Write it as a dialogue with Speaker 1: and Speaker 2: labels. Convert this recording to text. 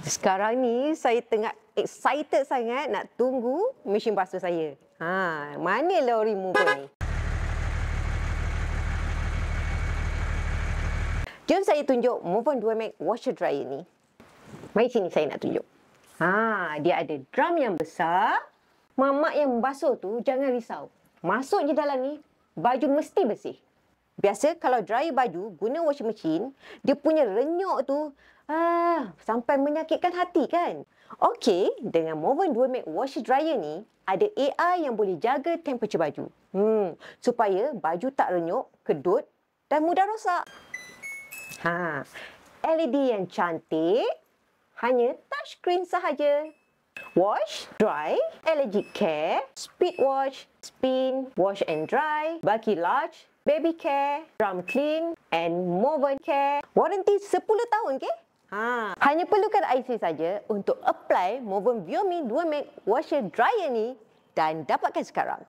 Speaker 1: Sekarang ni saya tengah excited sangat nak tunggu mesin basuh saya. Mana laundry remover ni? Jom saya tunjuk Movon 2 Mag washer dryer ni. Mari sini saya nak tunjuk. Dia ada drum yang besar. Mamak yang basuh tu jangan risau. Masuk je dalam ni, baju mesti bersih. Biasa kalau dryer baju guna washing machine, dia punya renyuk tu sampai menyakitkan hati kan? Okey, dengan Movon 2 Mag washer dryer ni, ada AI yang boleh jaga temperature baju. Supaya baju tak renyuk, kedut dan mudah rosak. LED yang cantik, hanya touchscreen sahaja. Wash, dry, allergic care, speed wash, spin, wash and dry, bulky large, baby care, drum clean and Movon care. Waranti 10 tahun ke? Hanya perlukan IC saja untuk apply Movon Viomi 2 Mag washer dryer ni dan dapatkan sekarang.